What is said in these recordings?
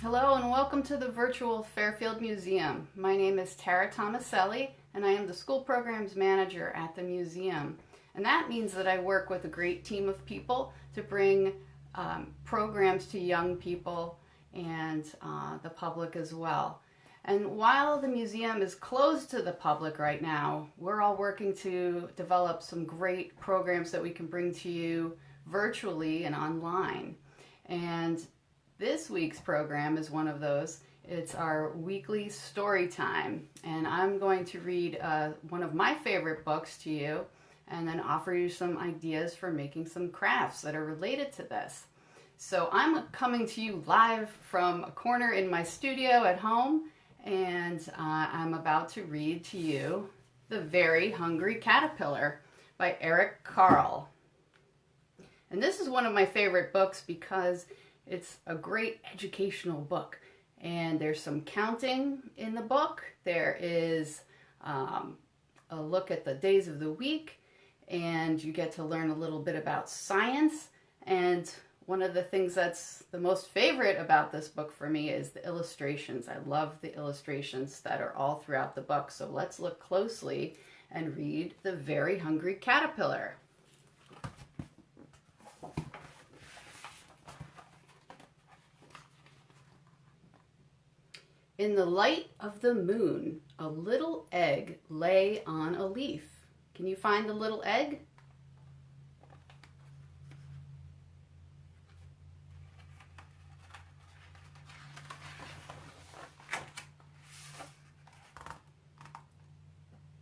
Hello and welcome to the virtual Fairfield Museum. My name is Tara Tomaselli and I am the school programs manager at the museum. And that means that I work with a great team of people to bring programs to young people and the public as well. And while the museum is closed to the public right now, we're all working to develop some great programs that we can bring to you virtually and online. And this week's program is one of those. It's our weekly story time, and I'm going to read one of my favorite books to you and then offer you some ideas for making some crafts that are related to this. So I'm coming to you live from a corner in my studio at home, and I'm about to read to you The Very Hungry Caterpillar by Eric Carle. And this is one of my favorite books because it's a great educational book, and there's some counting in the book. There is a look at the days of the week, and you get to learn a little bit about science. And one of the things that's the most favorite about this book for me is the illustrations. I love the illustrations that are all throughout the book. So let's look closely and read The Very Hungry Caterpillar. In the light of the moon, a little egg lay on a leaf. Can you find the little egg?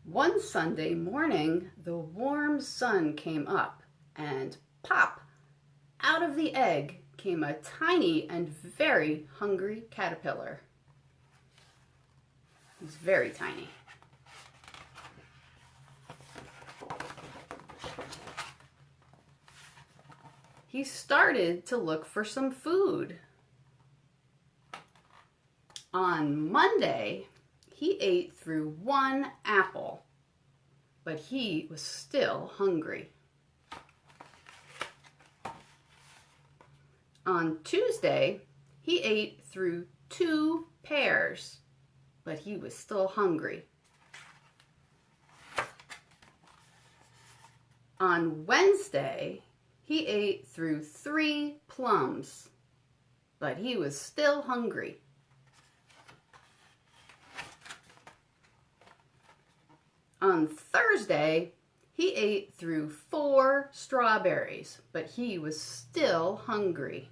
One Sunday morning, the warm sun came up, and pop! Out of the egg came a tiny and very hungry caterpillar. He's very tiny. He started to look for some food. On Monday, he ate through one apple, but he was still hungry. On Tuesday, he ate through 2 pears, but he was still hungry. On Wednesday, he ate through 3 plums, but he was still hungry. On Thursday, he ate through 4 strawberries, but he was still hungry.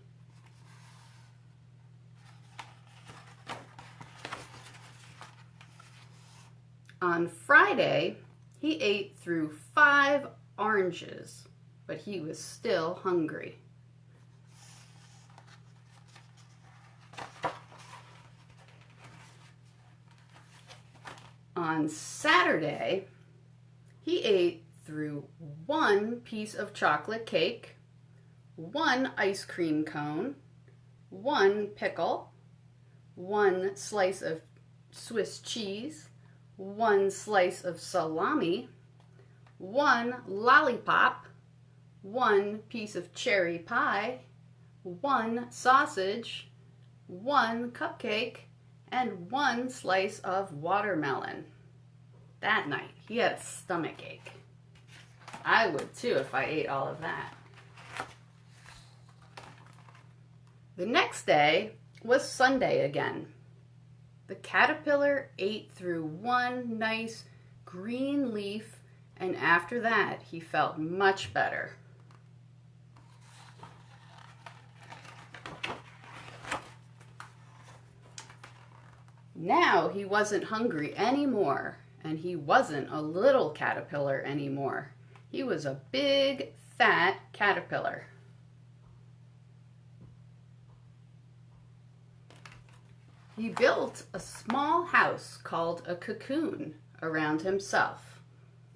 On Friday, he ate through 5 oranges, but he was still hungry. On Saturday, he ate through 1 piece of chocolate cake, 1 ice cream cone, 1 pickle, 1 slice of Swiss cheese, 1 slice of salami, 1 lollipop, 1 piece of cherry pie, 1 sausage, 1 cupcake, and 1 slice of watermelon. That night, he had a stomach ache. I would too if I ate all of that. The next day was Sunday again. The caterpillar ate through 1 nice green leaf, and after that he felt much better. Now he wasn't hungry anymore, and he wasn't a little caterpillar anymore. He was a big, fat caterpillar. He built a small house called a cocoon around himself.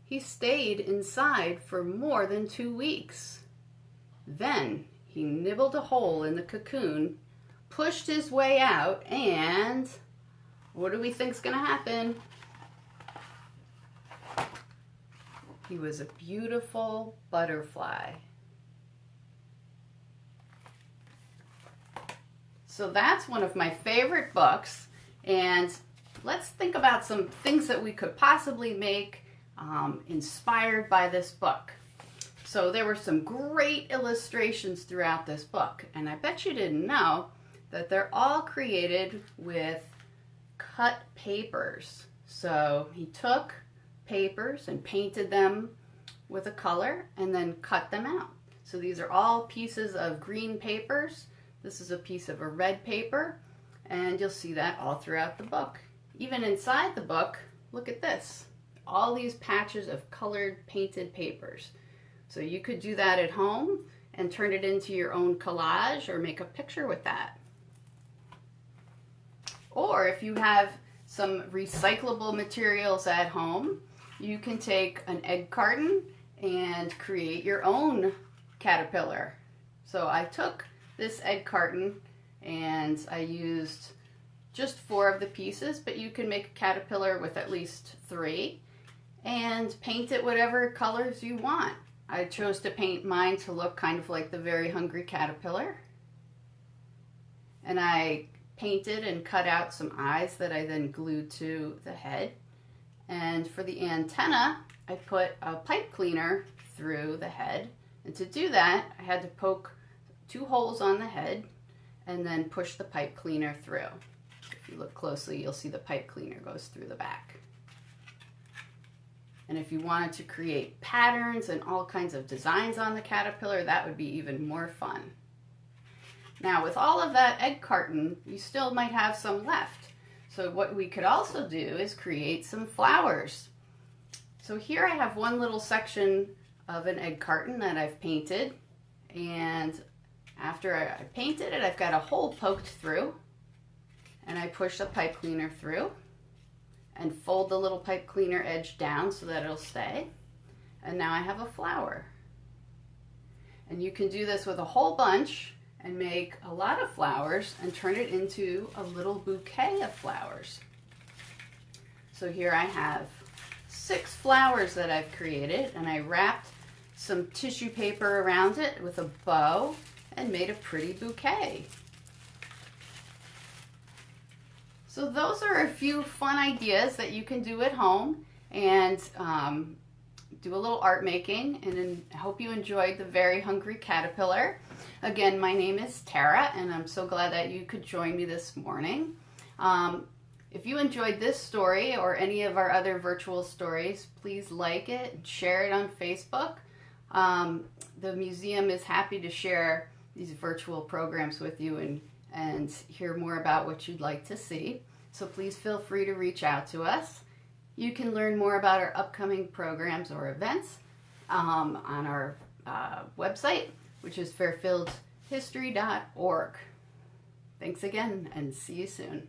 He stayed inside for more than 2 weeks. Then he nibbled a hole in the cocoon, pushed his way out, and what do we think's gonna happen? He was a beautiful butterfly. So that's one of my favorite books, and let's think about some things that we could possibly make inspired by this book. So there were some great illustrations throughout this book, and I bet you didn't know that they're all created with cut papers. So he took papers and painted them with a color and then cut them out. So these are all pieces of green papers. This is a piece of a red paper, and you'll see that all throughout the book. Even inside the book, look at this. All these patches of colored painted papers. So you could do that at home and turn it into your own collage or make a picture with that. Or if you have some recyclable materials at home, you can take an egg carton and create your own caterpillar. So I took this egg carton and I used just 4 of the pieces, but you can make a caterpillar with at least 3 and paint it whatever colors you want. I chose to paint mine to look kind of like the Very Hungry Caterpillar. And I painted and cut out some eyes that I then glued to the head. And for the antenna, I put a pipe cleaner through the head. And to do that, I had to poke 2 holes on the head and then push the pipe cleaner through. If you look closely, you'll see the pipe cleaner goes through the back. And if you wanted to create patterns and all kinds of designs on the caterpillar, that would be even more fun. Now, with all of that egg carton, you still might have some left. So what we could also do is create some flowers. So here I have one little section of an egg carton that I've painted, and after I painted it, I've got a hole poked through, and I push the pipe cleaner through and fold the little pipe cleaner edge down so that it'll stay. And now I have a flower. And you can do this with a whole bunch and make a lot of flowers and turn it into a little bouquet of flowers. So here I have 6 flowers that I've created, and I wrapped some tissue paper around it with a bow and made a pretty bouquet. So those are a few fun ideas that you can do at home and do a little art making, and I hope you enjoyed the Very Hungry Caterpillar. Again, my name is Tara, and I'm so glad that you could join me this morning. If you enjoyed this story or any of our other virtual stories, please like it and share it on Facebook. The museum is happy to share these virtual programs with you and hear more about what you'd like to see. So please feel free to reach out to us. You can learn more about our upcoming programs or events on our website, which is fairfieldhistory.org. Thanks again, and see you soon.